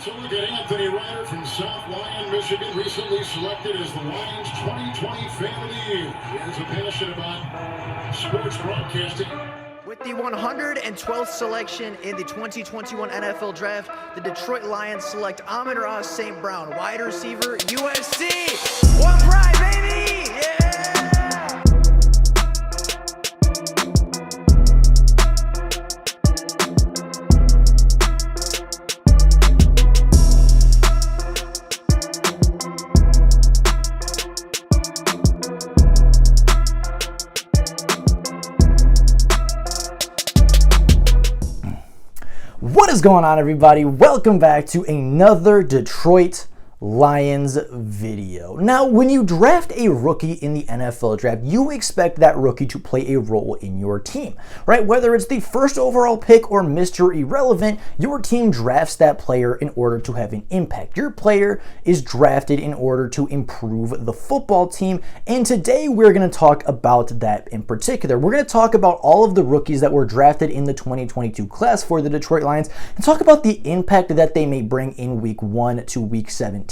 So look at Anthony Ryder from South Lyon, Michigan, recently selected as the Lions 2020 Fan of the Year. He has a passion about sports broadcasting. With the 112th selection in the 2021 NFL Draft, the Detroit Lions select Amon-Ra St. Brown, wide receiver, USC. One pride, baby! Yeah! What is going on, everybody? Welcome back to another Detroit Lions video. Now, when you draft a rookie in the NFL draft, you expect that rookie to play a role in your team, right? Whether it's the first overall pick or Mr. Irrelevant, your team drafts that player in order to have an impact. Your player is drafted in order to improve the football team, and today we're going to talk about that in particular. We're going to talk about all of the rookies that were drafted in the 2022 class for the Detroit Lions and talk about the impact that they may bring in week 1 to week 17.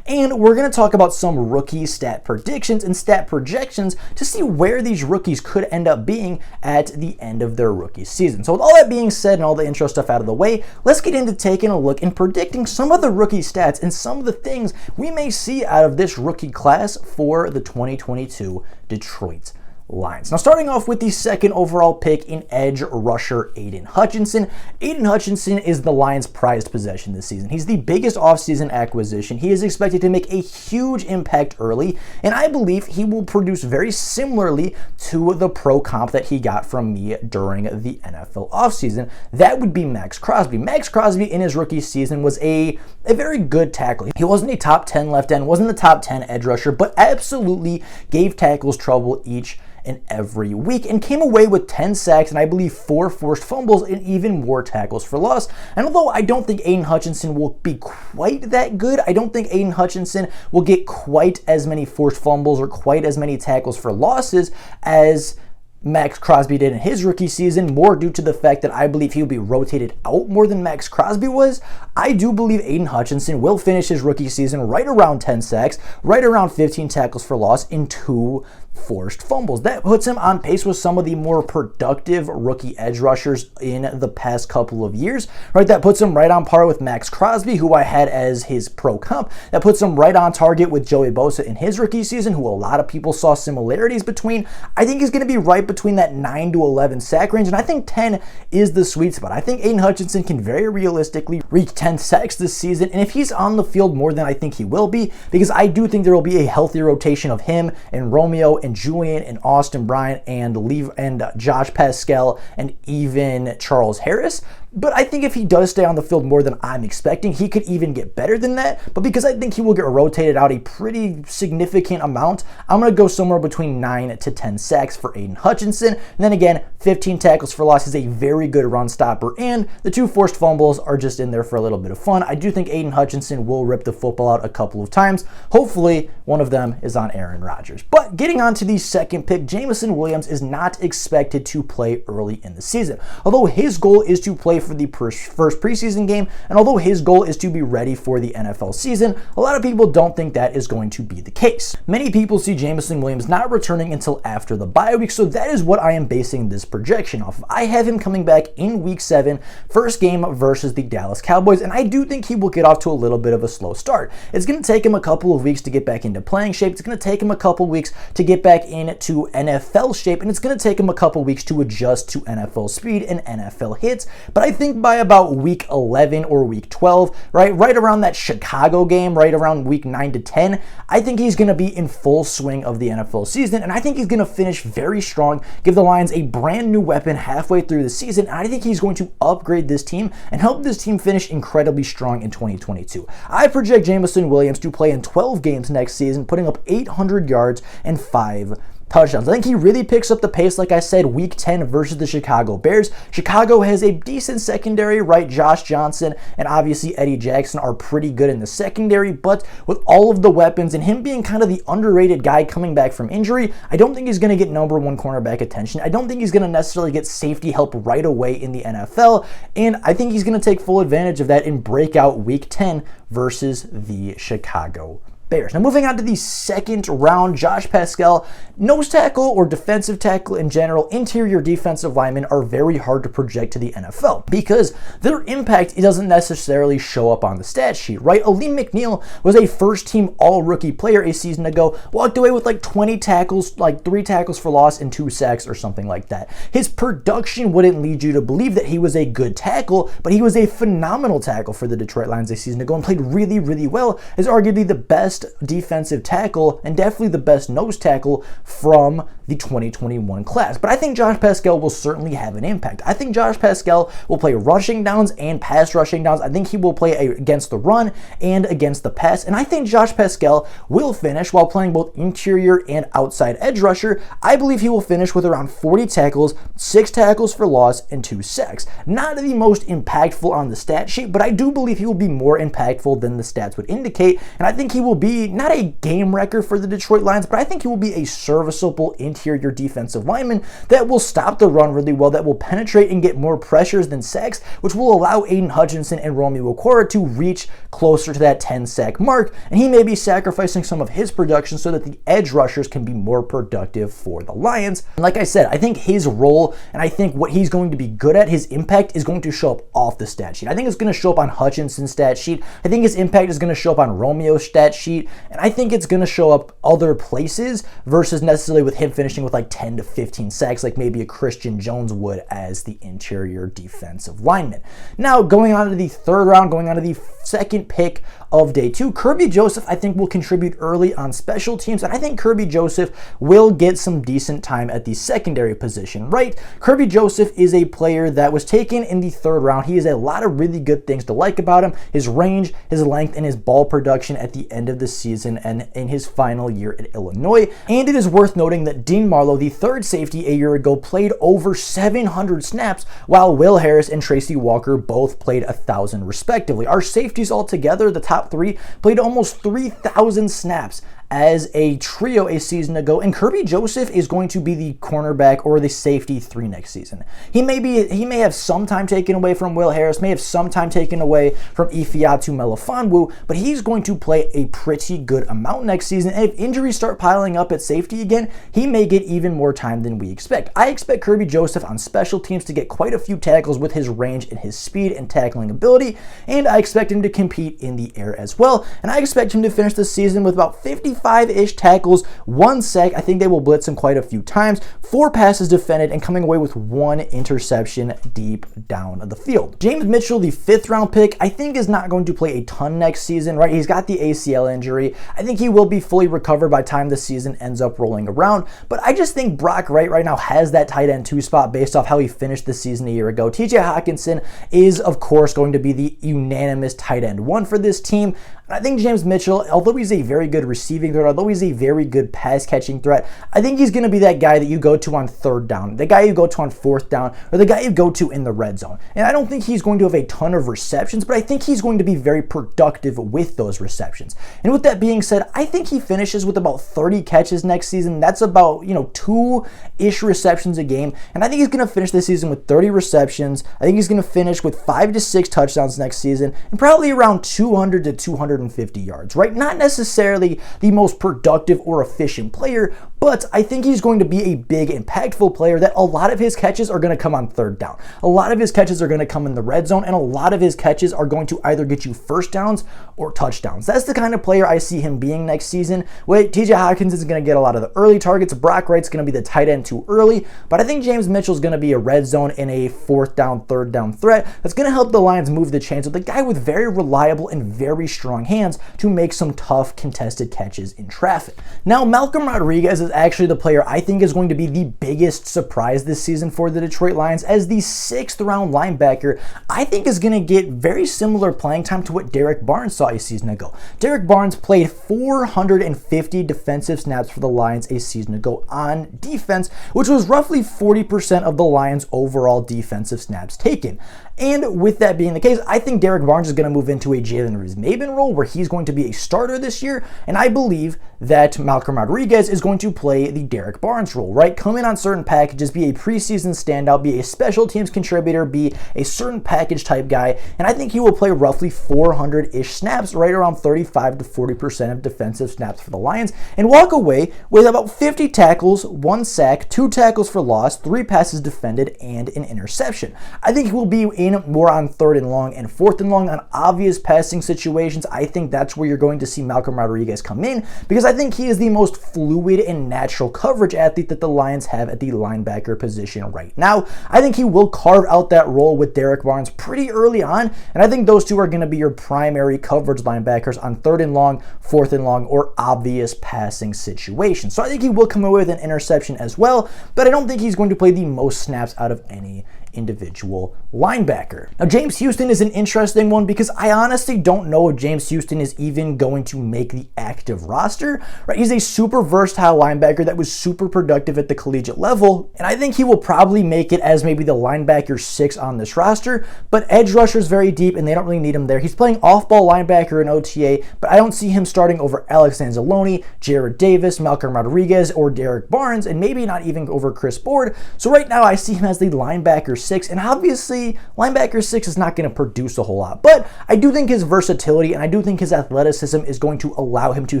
And we're going to talk about some rookie stat predictions and stat projections to see where these rookies could end up being at the end of their rookie season. So with all that being said and all the intro stuff out of the way, let's get into taking a look and predicting some of the rookie stats and some of the things we may see out of this rookie class for the 2022 Detroit Lions. Now, starting off with the second overall pick in edge rusher Aiden Hutchinson. Aiden Hutchinson is the Lions' prized possession this season. He's the biggest offseason acquisition. He is expected to make a huge impact early, and I believe he will produce very similarly to the pro comp that he got from me during the NFL offseason. That would be Max Crosby. Max Crosby in his rookie season was a very good tackle. He wasn't a top 10 left end, wasn't the top 10 edge rusher, but absolutely gave tackles trouble each and every week and came away with 10 sacks and I believe 4 forced fumbles and even more tackles for loss. And although I don't think Aiden Hutchinson will be quite that good, I don't think Aiden Hutchinson will get quite as many forced fumbles or quite as many tackles for losses as Max Crosby did in his rookie season, more due to the fact that I believe he'll be rotated out more than Max Crosby was. I do believe Aiden Hutchinson will finish his rookie season right around 10 sacks, right around 15 tackles for loss, and 2 forced fumbles. That puts him on pace with some of the more productive rookie edge rushers in the past couple of years, right? That puts him right on par with Max Crosby, who I had as his pro comp. That puts him right on target with Joey Bosa in his rookie season, who a lot of people saw similarities between. I think he's going to be right between that 9 to 11 sack range, and I think 10 is the sweet spot. I think Aiden Hutchinson can very realistically reach 10 sacks this season, and if he's on the field more than I think he will be, because I do think there will be a healthy rotation of him and Romeo and Julian and Austin Bryant and Josh Pascal and even Charles Harris. But I think if he does stay on the field more than I'm expecting, he could even get better than that. But because I think he will get rotated out a pretty significant amount, I'm going to go somewhere between 9 to 10 sacks for Aiden Hutchinson. And then again, 15 tackles for loss is a very good run stopper, and the 2 forced fumbles are just in there for a little bit of fun. I do think Aiden Hutchinson will rip the football out a couple of times. Hopefully, one of them is on Aaron Rodgers. But getting on to the second pick, Jameson Williams is not expected to play early in the season. Although his goal is to play for the first preseason game, and although his goal is to be ready for the NFL season, a lot of people don't think that is going to be the case. Many people see Jameson Williams not returning until after the bye week, so that is what I am basing this projection off of. I have him coming back in week 7, first game versus the Dallas Cowboys, and I do think he will get off to a little bit of a slow start. It's going to take him a couple of weeks to get back into playing shape. It's going to take him a couple weeks to get back into NFL shape, and it's going to take him a couple weeks to adjust to NFL speed and NFL hits. But I think by about week 11 or week 12, right around that Chicago game, right around week 9 to 10, I think he's going to be in full swing of the NFL season, and I think he's going to finish very strong, give the Lions a brand new weapon halfway through the season, and I think he's going to upgrade this team and help this team finish incredibly strong in 2022. I project Jameson Williams to play in 12 games next season, putting up 800 yards and 5 touchdowns. I think he really picks up the pace, like I said, week 10 versus the Chicago Bears. Chicago has a decent secondary, right? Josh Johnson and obviously Eddie Jackson are pretty good in the secondary, but with all of the weapons and him being kind of the underrated guy coming back from injury, I don't think he's going to get number one cornerback attention. I don't think he's going to necessarily get safety help right away in the NFL, and I think he's going to take full advantage of that in breakout week 10 versus the Chicago Bears. Now moving on to the second round, Josh Pascal, nose tackle or defensive tackle in general, interior defensive linemen are very hard to project to the NFL because their impact doesn't necessarily show up on the stat sheet, right? Aleem McNeil was a first-team all-rookie player a season ago, walked away with like 20 tackles, like 3 tackles for loss and 2 sacks or something like that. His production wouldn't lead you to believe that he was a good tackle, but he was a phenomenal tackle for the Detroit Lions a season ago and played really, really well as arguably the best defensive tackle and definitely the best nose tackle from the 2021 class. But I think Josh Pascal will certainly have an impact. I think Josh Pascal will play rushing downs and pass rushing downs. I think he will play against the run and against the pass. And I think Josh Pascal will finish while playing both interior and outside edge rusher. I believe he will finish with around 40 tackles, 6 tackles for loss, and 2 sacks. Not the most impactful on the stat sheet, but I do believe he will be more impactful than the stats would indicate. And I think he will be not a game wrecker for the Detroit Lions, but I think he will be a serviceable interior defensive lineman that will stop the run really well, that will penetrate and get more pressures than sacks, which will allow Aiden Hutchinson and Romeo Okwara to reach closer to that 10 sack mark, and he may be sacrificing some of his production so that the edge rushers can be more productive for the Lions. And like I said, I think his role and I think what he's going to be good at, his impact is going to show up off the stat sheet. I think it's going to show up on Hutchinson's stat sheet. I think his impact is going to show up on Romeo's stat sheet. And I think it's going to show up other places versus necessarily with him finishing with like 10 to 15 sacks like maybe a Christian Jones would as the interior defensive lineman. Now, going on to the third round, going on to the second pick of day 2, Kirby Joseph I think will contribute early on special teams, and I think Kirby Joseph will get some decent time at the secondary position, right? Kirby Joseph is a player that was taken in the third round. He has a lot of really good things to like about him: his range, his length, and his ball production at the end of the season and in his final year at Illinois. And it is worth noting that Dean Marlowe, the third safety a year ago, played over 700 snaps, while Will Harris and Tracy Walker both played 1,000 respectively. Our safeties altogether, the top 3, played almost 3,000 snaps as a trio a season ago, and Kirby Joseph is going to be the cornerback or the safety 3 next season. He may have some time taken away from Will Harris, may have some time taken away from Ifeatu Melifonwu, but he's going to play a pretty good amount next season, and if injuries start piling up at safety again, he may get even more time than we expect. I expect Kirby Joseph on special teams to get quite a few tackles with his range and his speed and tackling ability, and I expect him to compete in the air as well, and I expect him to finish the season with about 55-ish tackles, 1 sack. I think they will blitz him quite a few times, 4 passes defended, and coming away with 1 interception deep down the field. James Mitchell, the 5th round pick, I think is not going to play a ton next season, right? He's got the ACL injury. I think he will be fully recovered by the time the season ends up rolling around, but I just think Brock Wright right now has that tight end 2 spot based off how he finished the season a year ago. TJ Hawkinson is, of course, going to be the unanimous tight end 1 for this team. I think James Mitchell, although he's a very good receiving threat, although he's a very good pass catching threat, I think he's going to be that guy that you go to on 3rd down, the guy you go to on 4th down, or the guy you go to in the red zone. And I don't think he's going to have a ton of receptions, but I think he's going to be very productive with those receptions. And with that being said, I think he finishes with about 30 catches next season. That's about, 2-ish receptions a game. And I think he's going to finish this season with 30 receptions. I think he's going to finish with 5 to 6 touchdowns next season and probably around 200 to 250 yards, right? Not necessarily the most productive or efficient player, but I think he's going to be a big, impactful player that a lot of his catches are going to come on 3rd down. A lot of his catches are going to come in the red zone, and a lot of his catches are going to either get you first downs or touchdowns. That's the kind of player I see him being next season. Wait, TJ Hawkins is going to get a lot of the early targets. Brock Wright's going to be the tight end too early, but I think James Mitchell's going to be a red zone and a 4th down, 3rd down threat that's going to help the Lions move the chains with a guy with very reliable and very strong hands to make some tough contested catches is in traffic. Now, Malcolm Rodriguez is actually the player I think is going to be the biggest surprise this season for the Detroit Lions as the 6th round linebacker. I think is going to get very similar playing time to what Derek Barnes saw a season ago. Derek Barnes played 450 defensive snaps for the Lions a season ago on defense, which was roughly 40% of the Lions' overall defensive snaps taken. And with that being the case, I think Derek Barnes is going to move into a Jalen Reeves-Maybin role where he's going to be a starter this year, and I believe that Malcolm Rodriguez is going to play the Derek Barnes role, right? Come in on certain packages, be a preseason standout, be a special teams contributor, be a certain package type guy, and I think he will play roughly 400-ish snaps, right around 35 to 40% of defensive snaps for the Lions, and walk away with about 50 tackles, 1 sack, 2 tackles for loss, 3 passes defended, and an interception. I think he will be in more on 3rd and long and 4th and long on obvious passing situations. I think that's where you're going to see Malcolm Rodriguez come in because I think he is the most fluid and natural coverage athlete that the Lions have at the linebacker position right now. I think he will carve out that role with Derek Barnes pretty early on, and I think those two are going to be your primary coverage linebackers on 3rd and long, 4th and long, or obvious passing situations. So I think he will come away with an interception as well, but I don't think he's going to play the most snaps out of any individual linebacker. Now, James Houston is an interesting one because I honestly don't know if James Houston is even going to make the active roster, right? He's a super versatile linebacker that was super productive at the collegiate level, and I think he will probably make it as maybe the linebacker 6 on this roster, but edge rusher is very deep and they don't really need him there. He's playing off-ball linebacker in OTA, but I don't see him starting over Alex Anzalone, Jared Davis, Malcolm Rodriguez, or Derek Barnes, and maybe not even over Chris Board. So right now I see him as the linebacker 6, and obviously linebacker 6 is not going to produce a whole lot, but I do think his versatility and I do think his athleticism is going to allow him to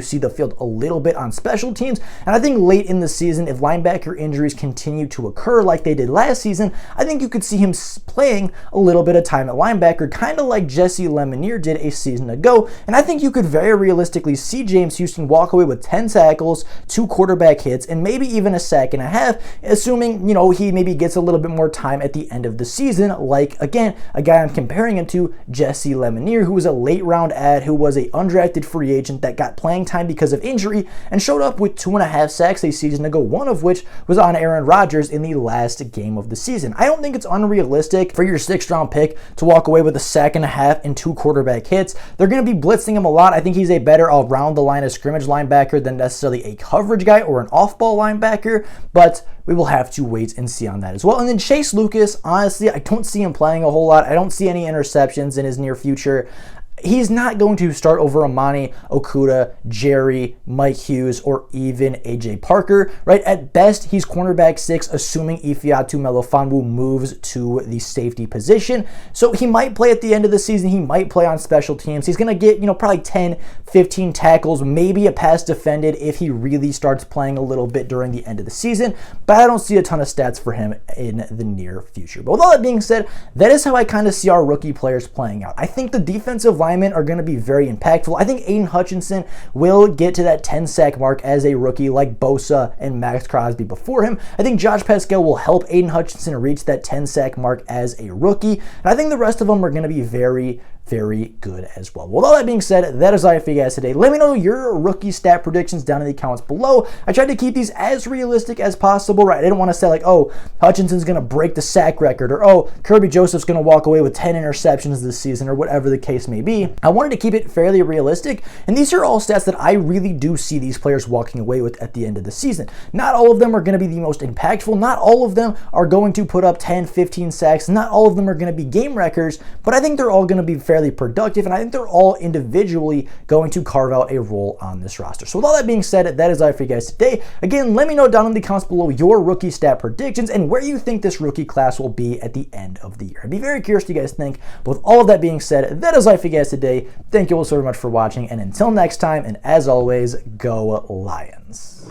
see the field a little bit on special teams, and I think late in the season, if linebacker injuries continue to occur like they did last season, I think you could see him playing a little bit of time at linebacker, kind of like Jesse Lemonier did a season ago, and I think you could very realistically see James Houston walk away with 10 tackles, 2 quarterback hits, and maybe even a sack and a half, assuming, he maybe gets a little bit more time at the end of the season, like, again, a guy I'm comparing him to, Jesse Lemonier, who was a late round ad, who was a undrafted free agent that got playing time because of injury and showed up with 2.5 sacks a season ago, one of which was on Aaron Rodgers in the last game of the season. I don't think it's unrealistic for your 6th round pick to walk away with a sack and a half and 2 quarterback hits. They're going to be blitzing him a lot. I think he's a better around the line of scrimmage linebacker than necessarily a coverage guy or an off-ball linebacker, but we will have to wait and see on that as well. And then Chase Lucas, honestly, I don't see him playing a whole lot. I don't see any interceptions in his near future. He's not going to start over Amani Okuda, Jerry, Mike Hughes, or even AJ Parker, right? At best, he's cornerback 6, assuming Ifeatu Melifonwu moves to the safety position. So he might play at the end of the season. He might play on special teams. He's going to get, probably 10, 15 tackles, maybe a pass defended if he really starts playing a little bit during the end of the season. But I don't see a ton of stats for him in the near future. But with all that being said, that is how I kind of see our rookie players playing out. I think the defensive line are going to be very impactful. I think Aiden Hutchinson will get to that 10 sack mark as a rookie like Bosa and Max Crosby before him. I think Josh Pascal will help Aiden Hutchinson reach that 10 sack mark as a rookie. And I think the rest of them are going to be very, very good as well. With all that being said, that is all I have for you guys today. Let me know your rookie stat predictions down in the comments below. I tried to keep these as realistic as possible, right? I didn't want to say like, oh, Hutchinson's going to break the sack record, or oh, Kirby Joseph's going to walk away with 10 interceptions this season, or whatever the case may be. I wanted to keep it fairly realistic, and these are all stats that I really do see these players walking away with at the end of the season. Not all of them are going to be the most impactful. Not all of them are going to put up 10, 15 sacks. Not all of them are going to be game records, but I think they're all going to be fairly productive, and I think they're all individually going to carve out a role on this roster. So with all that being said, that is all for you guys today. Again, let me know down in the comments below your rookie stat predictions and where you think this rookie class will be at the end of the year. I'd be very curious what you guys think. But with all of that being said, that is all for you guys today. Thank you all so very much for watching, and until next time, and as always, go Lions.